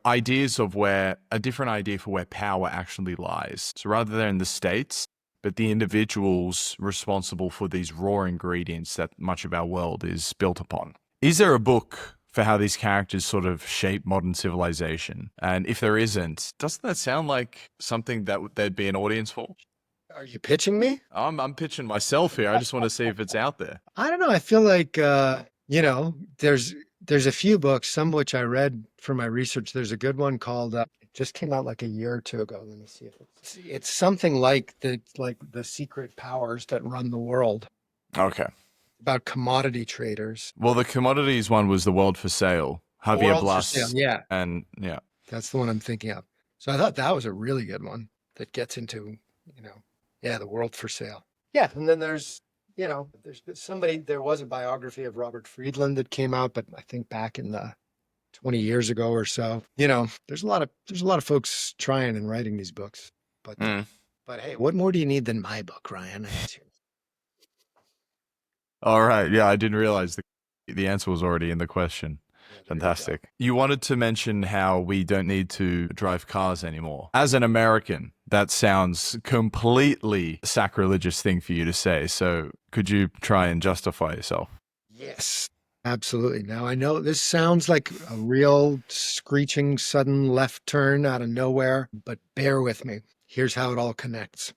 Ideas of a different idea for where power actually lies. So rather than in the states, but the individuals responsible for these raw ingredients that much of our world is built upon. Is there a book for how these characters sort of shape modern civilization? And if there isn't, doesn't that sound like something that there'd be an audience for? Are you pitching me? I'm pitching myself here. I just want to see if it's out there. I don't know. I feel like, there's a few books, some of which I read for my research. There's a good one called, it just came out like a year or two ago. Let me see if it's something like the secret powers that run the world. Okay. About commodity traders. Well, the commodities one was The World for Sale. Javier Blas. Yeah. And yeah. That's the one I'm thinking of. So I thought that was a really good one that gets into, The World for Sale. Yeah. And then there was a biography of Robert Friedland that came out, but I think back in the 20 years ago or so. There's a lot of folks trying and writing these books. But hey, what more do you need than my book, Ryan? All right. Yeah, I didn't realize the answer was already in the question. Fantastic. You wanted to mention how we don't need to drive cars anymore. As an American, that sounds completely sacrilegious thing for you to say. So could you try and justify yourself? Yes, absolutely. Now, I know this sounds like a real screeching sudden left turn out of nowhere, but bear with me. Here's how it all connects.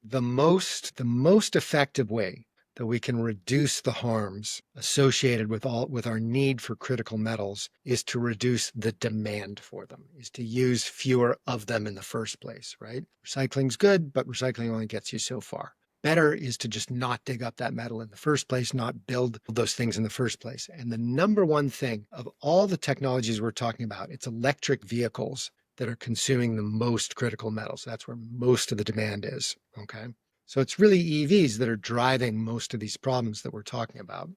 The most effective way that we can reduce the harms associated with our need for critical metals is to reduce the demand for them, is to use fewer of them in the first place, right? Recycling's good, but recycling only gets you so far. Better is to just not dig up that metal in the first place, not build those things in the first place. And the number one thing of all the technologies we're talking about, it's electric vehicles that are consuming the most critical metals. That's where most of the demand is, okay? So it's really EVs that are driving most of these problems that we're talking about,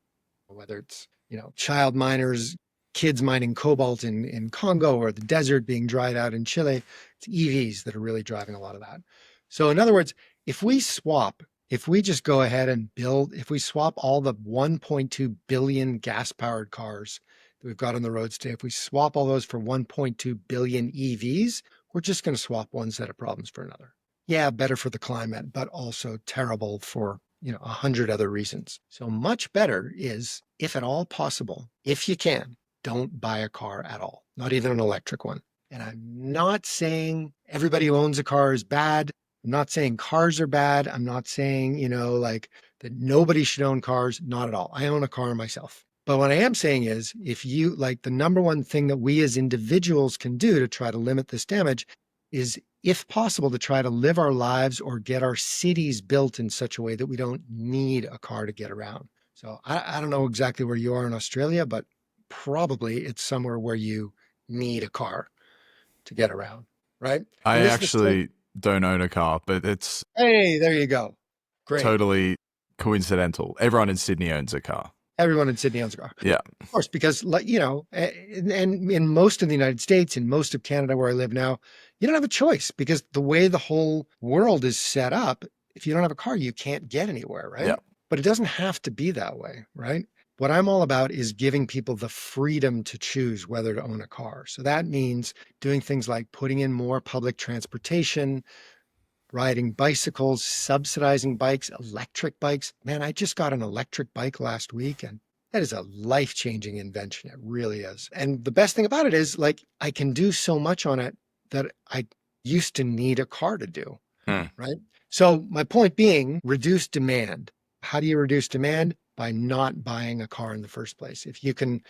whether it's, child miners, kids mining cobalt in Congo, or the desert being dried out in Chile. It's EVs that are really driving a lot of that. So in other words, if we just go ahead and if we swap all the 1.2 billion gas powered cars that we've got on the roads today, if we swap all those for 1.2 billion EVs, we're just going to swap one set of problems for another. Yeah, better for the climate, but also terrible for, 100 other reasons. So much better is, if at all possible, if you can, don't buy a car at all, not even an electric one. And I'm not saying everybody who owns a car is bad. I'm not saying cars are bad. I'm not saying, that nobody should own cars. Not at all. I own a car myself. But what I am saying is, if you the number one thing that we as individuals can do to try to limit this damage is, if possible, to try to live our lives or get our cities built in such a way that we don't need a car to get around. So I don't know exactly where you are in Australia, but probably it's somewhere where you need a car to get around, right? I actually don't own a car, but it's hey, there you go. Great. Totally coincidental. Everyone in Sydney owns a car. Everyone in Sydney owns a car. Yeah. Of course, because and in most of the United States, in most of Canada where I live now, you don't have a choice, because the way the whole world is set up, if you don't have a car, you can't get anywhere, right? Yeah. But it doesn't have to be that way, right? What I'm all about is giving people the freedom to choose whether to own a car. So that means doing things like putting in more public transportation, riding bicycles, subsidizing bikes, electric bikes. Man, I just got an electric bike last week, and that is a life-changing invention. It really is. And the best thing about it is, I can do so much on it that I used to need a car to do, right? So my point being, reduce demand. How do you reduce demand? By not buying a car in the first place. If you can,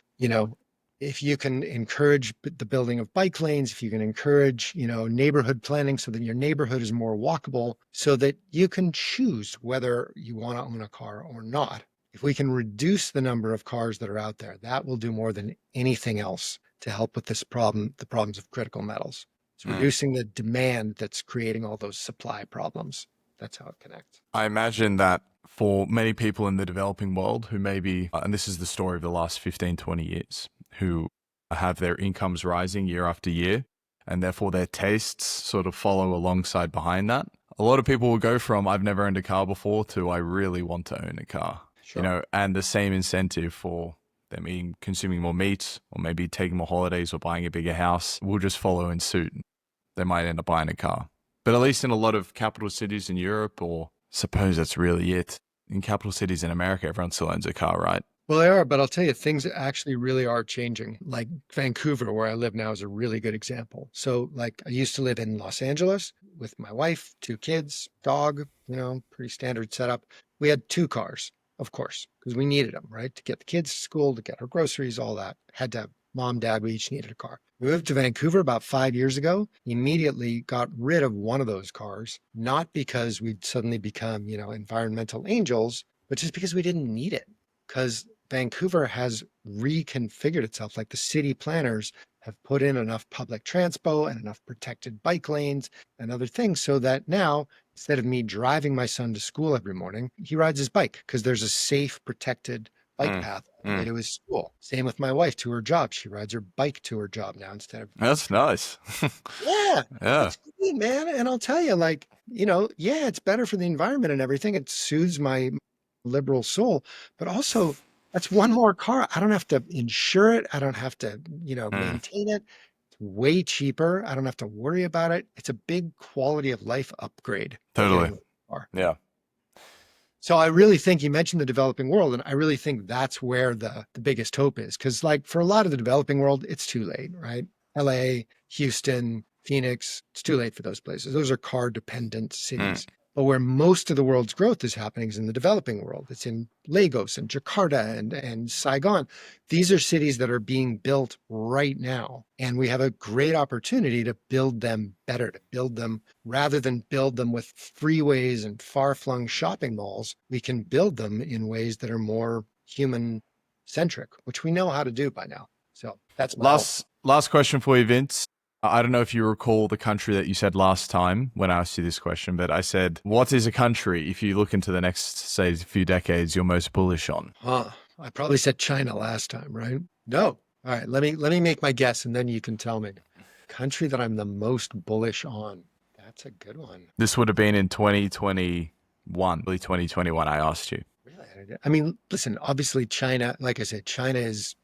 if you can encourage the building of bike lanes, if you can encourage, neighborhood planning so that your neighborhood is more walkable, so that you can choose whether you want to own a car or not. If we can reduce the number of cars that are out there, that will do more than anything else to help with this problem, the problems of critical metals. It's reducing the demand that's creating all those supply problems. That's how it connects. I imagine that for many people in the developing world who maybe, and this is the story of the last 15, 20 years, who have their incomes rising year after year, and therefore their tastes sort of follow alongside behind that. A lot of people will go from, I've never owned a car before, to I really want to own a car. Sure. And the same incentive for them consuming more meat, or maybe taking more holidays or buying a bigger house will just follow in suit. They might end up buying a car. But at least in a lot of capital cities in Europe, or suppose that's really it, in capital cities in America, everyone still owns a car, right? Well, they are, but I'll tell you, things actually really are changing. Like Vancouver, where I live now, is a really good example. So I used to live in Los Angeles with my wife, 2 kids, dog, pretty standard setup. We had 2 cars, of course, because we needed them, right? To get the kids to school, to get our groceries, all that. Had to have mom, dad, we each needed a car. We moved to Vancouver about 5 years ago, immediately got rid of one of those cars, not because we'd suddenly become, environmental angels, but just because we didn't need it. Because Vancouver has reconfigured itself. The city planners have put in enough public transpo and enough protected bike lanes and other things, so that now, instead of me driving my son to school every morning, he rides his bike because there's a safe, protected bike path on the way to his school. Same with my wife to her job. She rides her bike to her job now instead of... That's nice. Yeah. It's great, man. And I'll tell you, it's better for the environment and everything. It soothes my liberal soul, but also that's one more car. I don't have to insure it. I don't have to, maintain it. It's way cheaper. I don't have to worry about it. It's a big quality of life upgrade. Totally. Yeah. So I really think you mentioned the developing world, and I really think that's where the biggest hope is. Because for a lot of the developing world, it's too late, right? LA, Houston, Phoenix, it's too late for those places. Those are car dependent cities. But where most of the world's growth is happening is in the developing world. It's in Lagos and Jakarta and Saigon. These are cities that are being built right now. And we have a great opportunity to build them better, to build them rather than build them with freeways and far-flung shopping malls. We can build them in ways that are more human-centric, which we know how to do by now. So that's my last question for you, Vince. I don't know if you recall the country that you said last time when I asked you this question, but I said, what is a country, if you look into the next, say, few decades, you're most bullish on? I probably said China last time, right? No. All right, let me make my guess, and then you can tell me. Country that I'm the most bullish on. That's a good one. This would have been in 2021, early 2021, I asked you. Really? I mean, listen, obviously China, like I said, China is,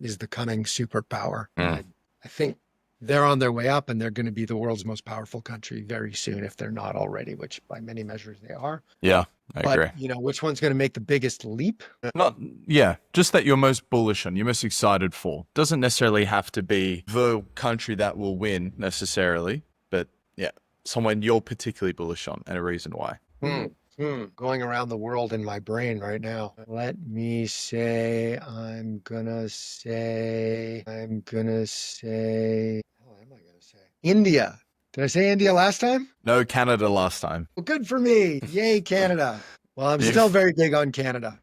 is the coming superpower. I think they're on their way up and they're going to be the world's most powerful country very soon if they're not already, which by many measures they are. Yeah, I agree. But, which one's going to make the biggest leap? Just that you're most bullish on, you're most excited for. Doesn't necessarily have to be the country that will win necessarily, but yeah, someone you're particularly bullish on and a reason why. Going around the world in my brain right now. Let me say, I'm gonna say, what am I gonna say? India. Did I say India last time? No, Canada last time. Well, good for me. Yay, Canada. Well, I'm still very big on Canada.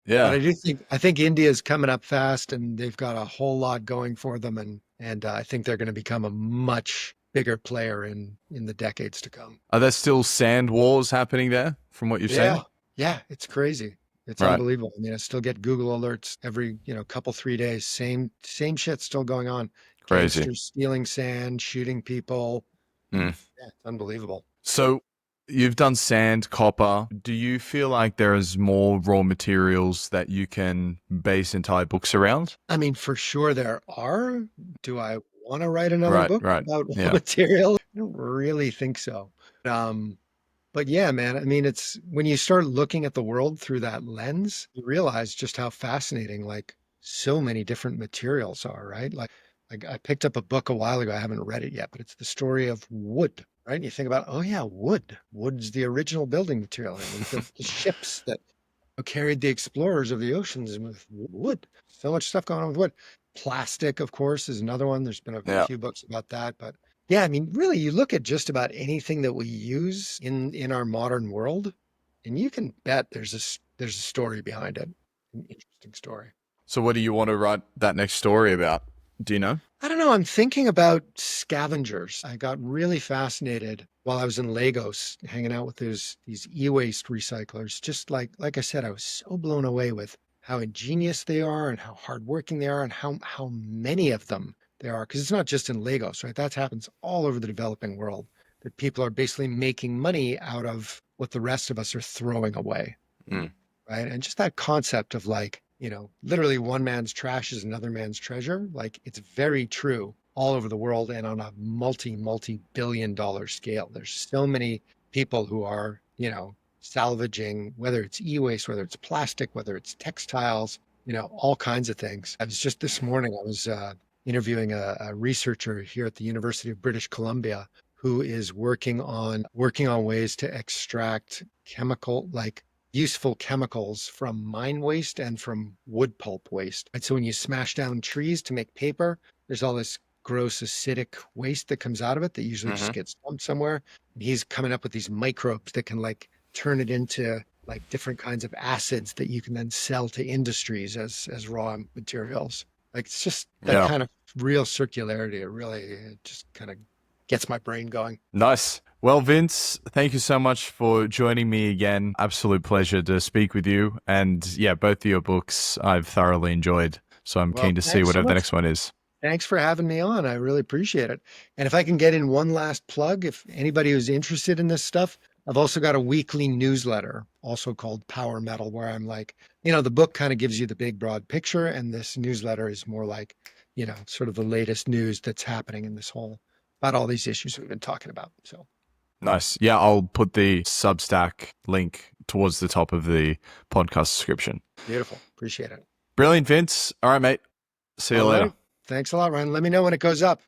Yeah. But I think India is coming up fast and they've got a whole lot going for them. And I think they're going to become a much bigger player in the decades to come. Are there still sand wars happening there from what you're saying? Yeah, it's crazy. It's unbelievable. I mean, I still get Google alerts every, couple, 3 days. Same shit still going on. Crazy. Gangsters stealing sand, shooting people. Yeah, it's unbelievable. So you've done sand, copper. Do you feel like there is more raw materials that you can base entire books around? I mean, for sure there are. Do I want to write another book about raw material? I don't really think so. But yeah, man, I mean, it's when you start looking at the world through that lens, you realize just how fascinating, like, so many different materials are, right? Like I picked up a book a while ago. I haven't read it yet, but it's the story of wood, right? And you think about, oh yeah, wood. Wood's the original building material. And the ships that carried the explorers of the oceans with wood. So much stuff going on with wood. Plastic, of course, is another one. There's been a few books about that, but yeah, I mean, really, you look at just about anything that we use in our modern world, and you can bet there's a story behind it, an interesting story. So what do you want to write that next story about? Do you know? I don't know. I'm thinking about scavengers. I got really fascinated while I was in Lagos, hanging out with these e-waste recyclers. Just like I said, I was so blown away with how ingenious they are and how hardworking they are and how many of them there are, because it's not just in Lagos, right? That happens all over the developing world, that people are basically making money out of what the rest of us are throwing away, right? And just that concept of like, literally one man's trash is another man's treasure. Like it's very true all over the world and on a multi-billion-dollar scale. There's so many people who are, salvaging, whether it's e-waste, whether it's plastic, whether it's textiles, all kinds of things. I was just this morning, I was interviewing a researcher here at the University of British Columbia who is working on ways to extract useful chemicals from mine waste and from wood pulp waste. And so when you smash down trees to make paper, there's all this gross acidic waste that comes out of it that usually just gets dumped somewhere. And he's coming up with these microbes that can turn it into different kinds of acids that you can then sell to industries as raw materials. It's just that kind of real circularity. It just kind of gets my brain going. Nice. Well, Vince, thank you so much for joining me again. Absolute pleasure to speak with you. And yeah, both of your books I've thoroughly enjoyed. So I'm keen to see whatever the next one is. Thanks for having me on. I really appreciate it. And if I can get in one last plug, if anybody who's interested in this stuff, I've also got a weekly newsletter, also called Power Metal, where I'm the book kind of gives you the big, broad picture. And this newsletter is more sort of the latest news that's happening in about all these issues we've been talking about. So nice. Yeah, I'll put the Substack link towards the top of the podcast description. Beautiful. Appreciate it. Brilliant, Vince. All right, mate. See you later. Thanks a lot, Ryan. Let me know when it goes up.